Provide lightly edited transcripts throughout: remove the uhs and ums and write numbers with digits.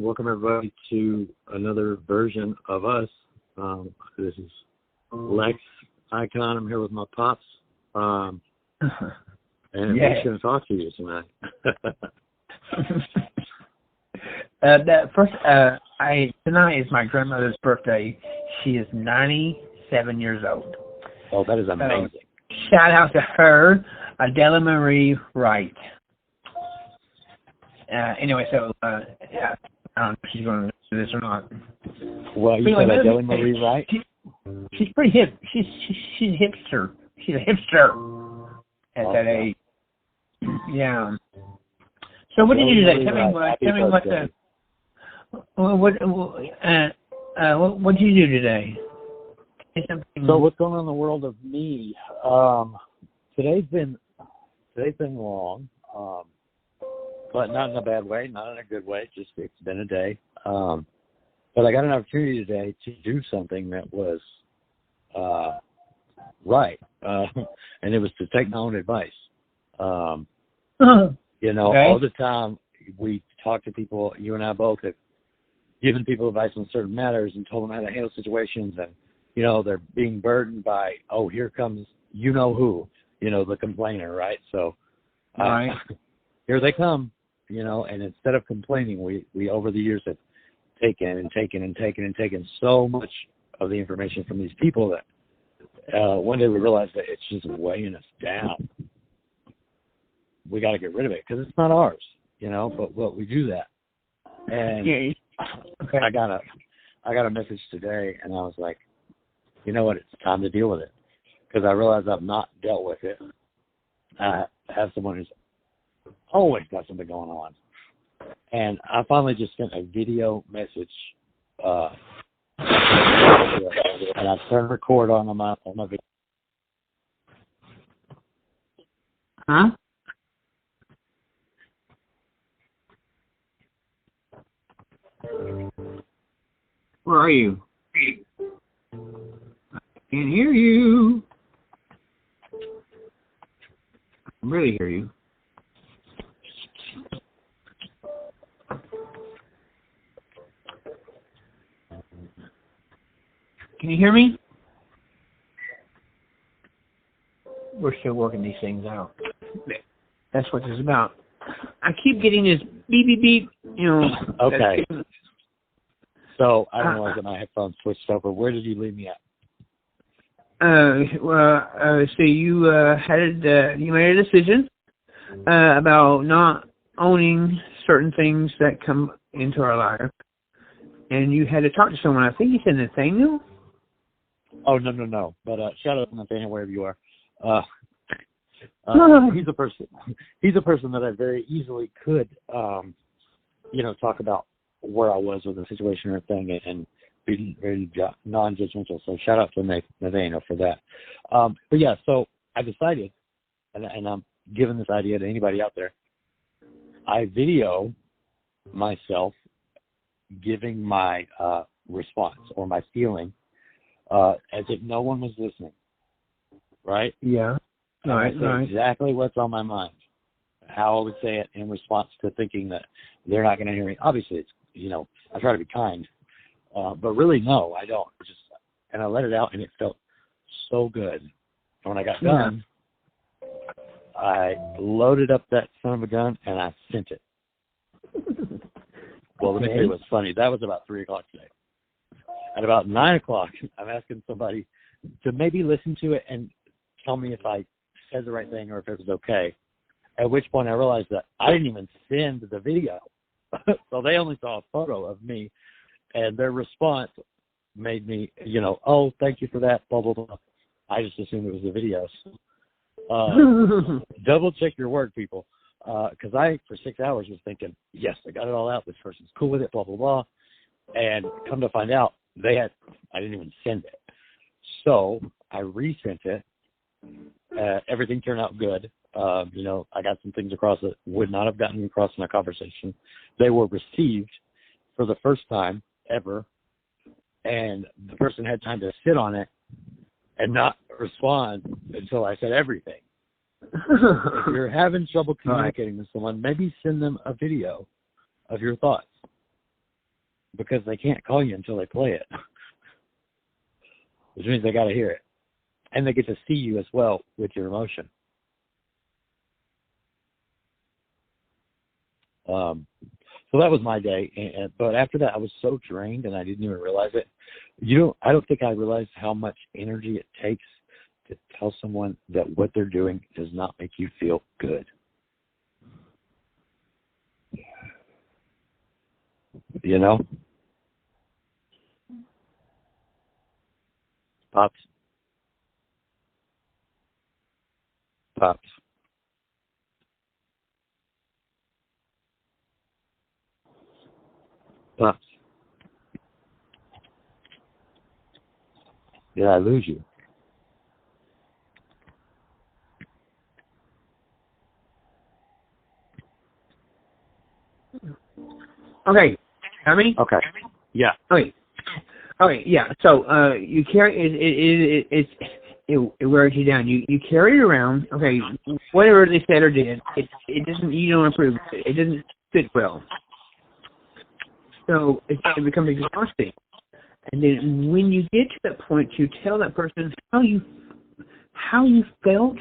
Welcome everybody to another version of us. This is Lex Icon. I'm here with my pops. And I'm just going to talk to you tonight. Tonight is my grandmother's birthday. She is 97 years old. Oh, that is amazing. Shout out to her, Adela Marie Wright. Anyway, yeah, I don't know if she's going to do this or not. Well, you said Adela Marie Wright? She's pretty hip. She's a hipster. She's a hipster at that age. Yeah. So what did you do today? Tell me what did you do today? So what's going on in the world of me? Today's been long, but not in a bad way, not in a good way. Just it's been a day. But I got an opportunity today to do something that was right, and it was to take my own advice. You know, all the time we talk to people. You and I both have given people advice on certain matters and told them how to handle situations, and you know they're being burdened by, oh, here comes you know who, you know, the complainer, right? So here they come, you know. And instead of complaining, we over the years have taken so much of the information from these people that one day we realized that it's just weighing us down. We got to get rid of it because it's not ours, you know. But we do that, and I got a message today, and I was like, you know what? It's time to deal with it because I realized I've not dealt with it. I have someone who's always got something going on, and I finally just sent a video message, and I've turned record on my video. Huh? Where are you? I can't hear you. I can really hear you. Can you hear me? We're still working these things out. That's what this is about. I keep getting this beep, beep, beep, you know. Okay. So I don't realize that my headphones switched over. Where did you leave me at? So you you made a decision about not owning certain things that come into our life, and you had to talk to someone. I think you said Nathaniel. Oh no! But shout out to Nathaniel wherever you are. He's a person. He's a person that I very easily could, you know, talk about where I was with the situation or thing, and be very non-judgmental. So shout out to Nathaniel for that. But yeah, so I decided, and I'm giving this idea to anybody out there. I video myself giving my response or my feeling as if no one was listening. Right? Yeah. Right. Exactly what's on my mind. How I would say it in response to thinking that they're not going to hear me. Obviously, it's, you know, I try to be kind, but really, no, I don't. And I let it out, and it felt so good. And when I got done, I loaded up that son of a gun, and I sent it. Well, let me tell you what's funny. That was about 3 o'clock today. At about 9 o'clock, I'm asking somebody to maybe listen to it and tell me if I said the right thing or if it was okay. At which point I realized that I didn't even send the video. So they only saw a photo of me, and their response made me, you know, oh, thank you for that, blah, blah, blah. I just assumed it was the video. Double check your work, people. Because I, for 6 hours, was thinking, yes, I got it all out. This person's cool with it, blah, blah, blah. And come to find out, I didn't even send it. So I resent it. Everything turned out good. You know, I got some things across that would not have gotten across in a conversation. They were received for the first time ever, and the person had time to sit on it and not respond until I said everything. If you're having trouble communicating with someone, maybe send them a video of your thoughts. because they can't call you until they play it, which means they got to hear it. And they get to see you as well with your emotion. So that was my day. But after that, I was so drained, and I didn't even realize it. I don't think I realized how much energy it takes to tell someone that what they're doing does not make you feel good. You know? Pops. Pops. Pops. Did I lose you? Okay. How many? Okay. Yeah. Okay. Okay. Yeah. So you carry it wears you down. You carry it around. Okay. Whatever they said or did, it doesn't. You don't approve. It doesn't fit well. So it becomes exhausting. And then when you get to that point, you tell that person how you felt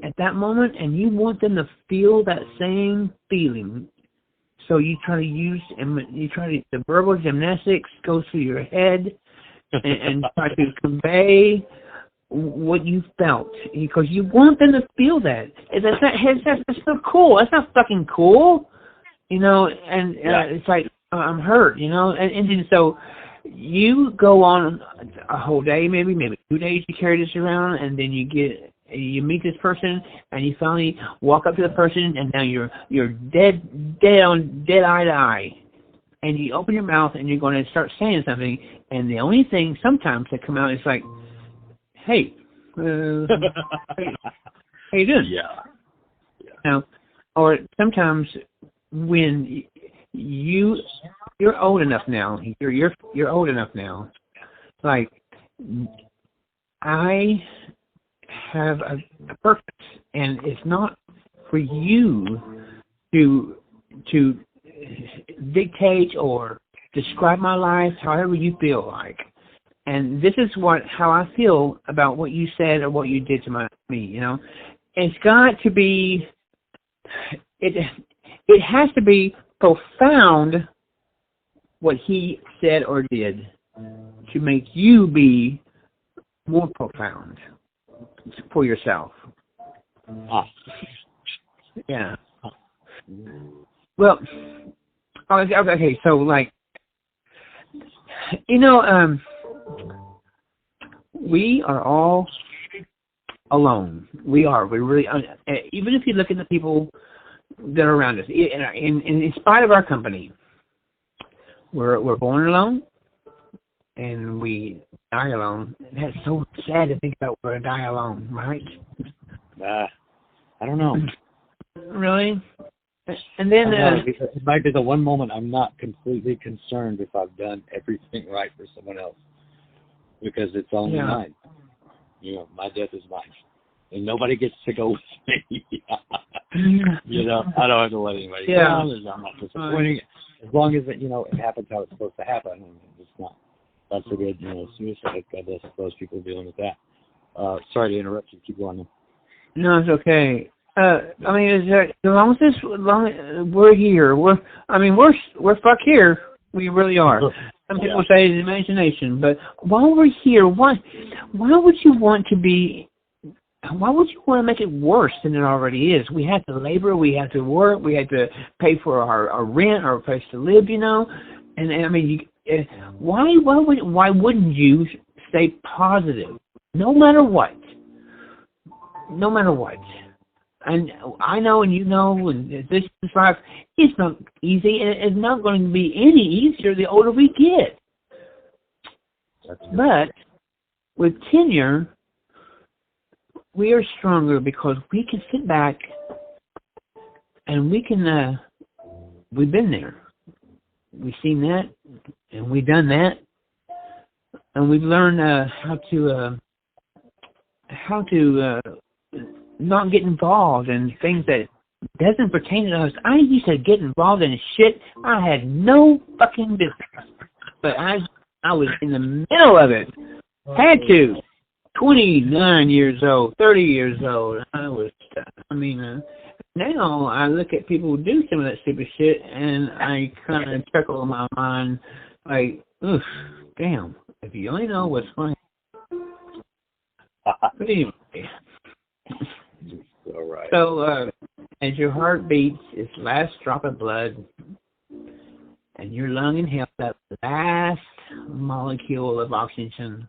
at that moment, and you want them to feel that same feeling. So you try to the verbal gymnastics go through your head and try to convey what you felt, because you want them to feel that. That's so cool. That's not fucking cool, And it's like, I'm hurt, and then so you go on a whole day, maybe 2 days, you carry this around, and then you meet this person, and you finally walk up to the person, and now you're dead eye to eye, and you open your mouth, and you're going to start saying something, and the only thing sometimes that come out is like, hey, how you doing? Yeah. Or sometimes when you're old enough now, you're old enough now. Like, I have a purpose, and it's not for you to dictate or describe my life however you feel like. And this is how I feel about what you said or what you did to me. It's got to be. It has to be profound what he said or did to make you be more profound for yourself. Yeah. Well, okay, so like, we are all alone. We really, even if you look at the people that are around us, in spite of our company, we're born alone, and we die alone. That's so sad to think about. We're going to die alone, right? I don't know. Really? And then it might be the one moment I'm not completely concerned if I've done everything right for someone else, because it's only mine. My death is mine, and nobody gets to go with me. I don't have to let anybody down. I'm not disappointing. As long as it happens how it's supposed to happen, and it's not. That's a good, suicide. God bless those people dealing with that. Sorry to interrupt you. Keep going. No, it's okay. As long as we're here, we're fuck here. We really are. Some people say it's imagination, but while we're here, why would you want to be? Why would you want to make it worse than it already is? We have to labor, we have to work, we have to pay for our rent, our place to live, And why wouldn't you stay positive, no matter what? No matter what. And I know, and and this life, it's not easy, and it's not going to be any easier the older we get. But with tenure, we are stronger because we can sit back and we can, we've been there. We've seen that, and we've done that, and we've learned how to not get involved in things that doesn't pertain to us. I used to get involved in shit I had no fucking business. But I was in the middle of it. Had to. 29 years old, 30 years old. Now I look at people who do some of that stupid shit, and I kind of chuckle in my mind, like, oof, damn, if you only know what's going on. But anyway. All right. So, as your heart beats its last drop of blood, and your lung inhales that last molecule of oxygen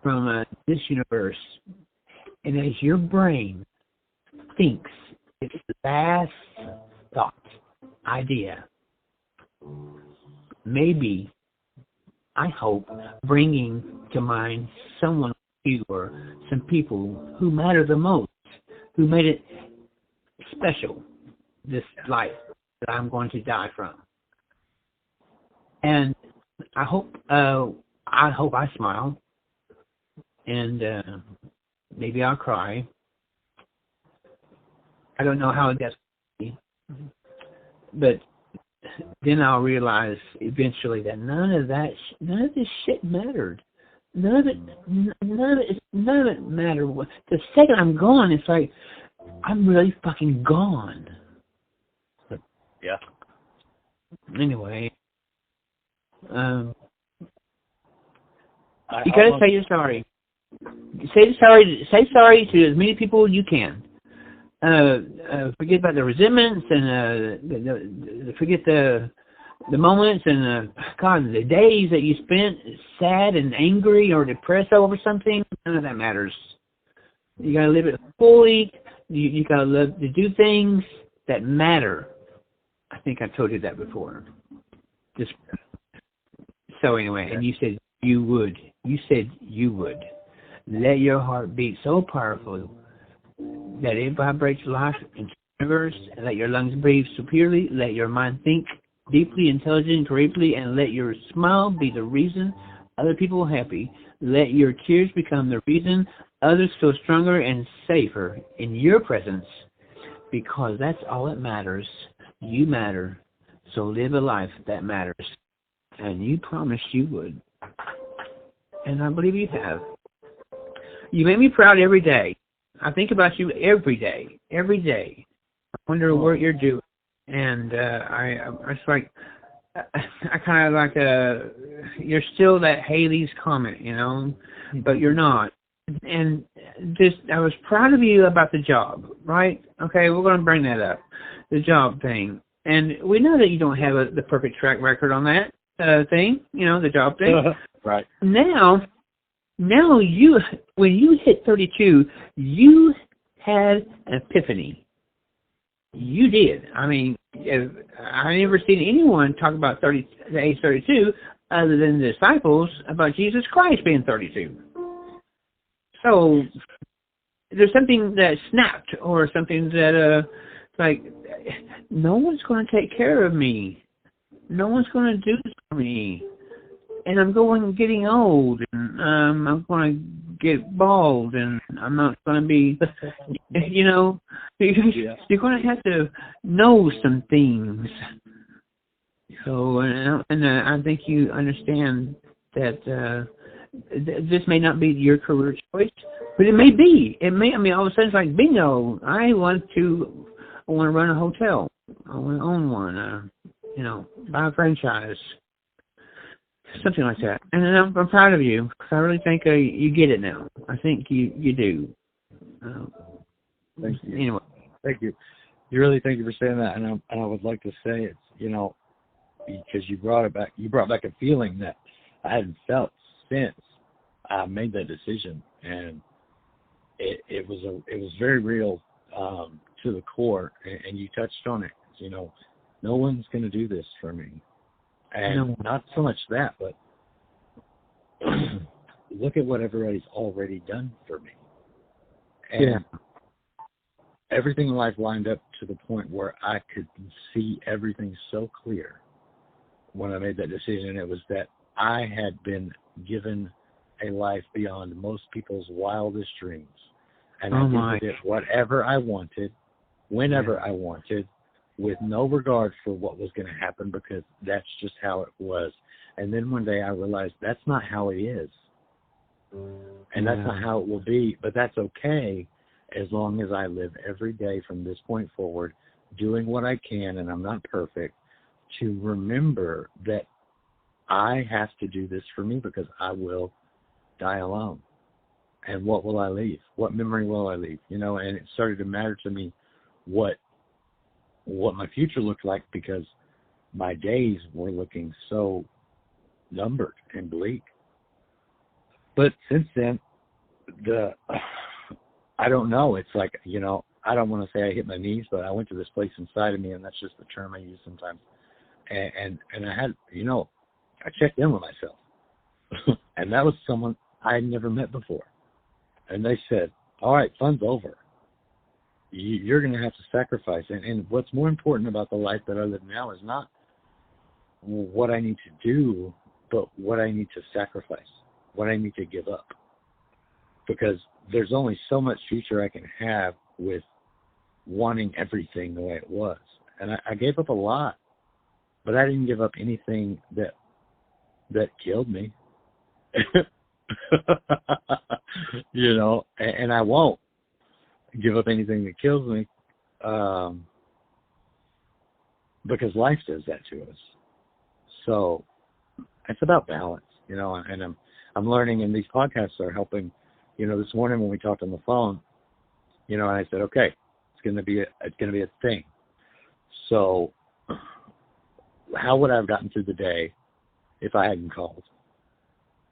from this universe, and as your brain thinks its last thought, idea, maybe, I hope, bringing to mind someone you or some people who matter the most, who made it special, this life that I'm going to die from. And I hope I smile, and maybe I'll cry. I don't know how it gets to me, but then I'll realize eventually that none of this shit mattered. None of it mattered. The second I'm gone, it's like I'm really fucking gone. Yeah. Anyway, you gotta say you're sorry. Say sorry to as many people as you can. Forget about the resentments and forget the moments and God, the days that you spent sad and angry or depressed over something. None of that matters. You gotta live it fully. You gotta love to do things that matter. I think I told you that before. So anyway, and you said you would. You said you would. Let your heart beat so powerfully that it vibrates life into the universe, and let your lungs breathe superiorly, let your mind think deeply, intelligently, correctly, and let your smile be the reason other people are happy. Let your tears become the reason others feel stronger and safer in your presence, because that's all that matters. You matter, so live a life that matters. And you promised you would. And I believe you have. You make me proud every day. I think about you every day. Every day. I wonder what you're doing. And it's like, I kind of like, you're still that Haley's Comet, you know, but you're not. And just, I was proud of you about the job, right? Okay, we're going to bring that up. The job thing. And we know that you don't have the perfect track record on that thing, you know, the job thing. Right. Now you, when you hit 32, you had an epiphany. You did. I mean, I never seen anyone talk about the age 32 other than the disciples about Jesus Christ being 32. So there's something that snapped, or something that like, no one's going to take care of me. No one's going to do this for me. And I'm getting old, and I'm going to get bald, and I'm not going to be, you know, you're going to have to know some things. So, and I think you understand that this may not be your career choice, but it may be. It may. I mean, all of a sudden it's like, bingo! I want to run a hotel. I want to own one. You know, buy a franchise. Something like that. And I'm proud of you, because I really think you get it now. I think you do. Thank you. Anyway. Thank you. Thank you for saying that. And I would like to say it's, you know, because you brought back a feeling that I hadn't felt since I made that decision. And it was very real to the core. And you touched on it. You know, no one's going to do this for me. And not so much that, but look at what everybody's already done for me. And everything in life lined up to the point where I could see everything so clear when I made that decision. It was that I had been given a life beyond most people's wildest dreams. And I did whatever I wanted, whenever I wanted, with no regard for what was going to happen, because that's just how it was. And then one day I realized that's not how it is. And that's not how it will be, but that's okay as long as I live every day from this point forward doing what I can, and I'm not perfect, to remember that I have to do this for me, because I will die alone. And what will I leave? What memory will I leave? You know, and it started to matter to me what my future looked like, because my days were looking so numbered and bleak. But since then, I don't know. It's like, you know, I don't want to say I hit my knees, but I went to this place inside of me, and that's just the term I use sometimes. And I had, you know, I checked in with myself. And that was someone I had never met before. And they said, all right, fun's over. You're going to have to sacrifice. And what's more important about the life that I live now is not what I need to do, but what I need to sacrifice, what I need to give up. Because there's only so much future I can have with wanting everything the way it was. And I gave up a lot, but I didn't give up anything that killed me. You know, and I won't give up anything that kills me, because life does that to us. So it's about balance, you know, and I'm learning, and these podcasts are helping. You know, this morning when we talked on the phone, you know, and I said, okay, it's going to be a thing. So how would I have gotten through the day if I hadn't called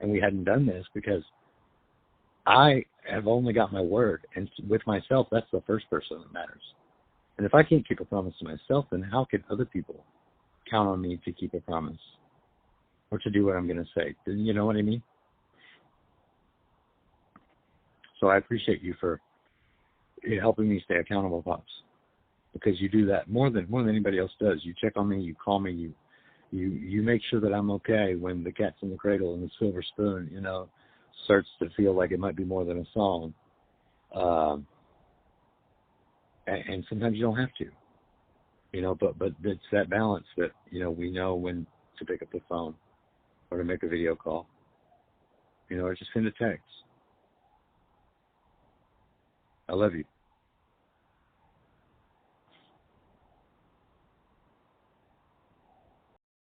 and we hadn't done this? Because I have only got my word, and with myself, that's the first person that matters. And if I can't keep a promise to myself, then how can other people count on me to keep a promise or to do what I'm going to say? You know what I mean? So I appreciate you for helping me stay accountable, Pops, because you do that more than anybody else does. You check on me, you call me, you make sure that I'm okay when the cat's in the cradle and the silver spoon, you know, starts to feel like it might be more than a song. And sometimes you don't have to, you know, but it's that balance that, you know, we know when to pick up the phone or to make a video call, you know, or just send a text. I love you.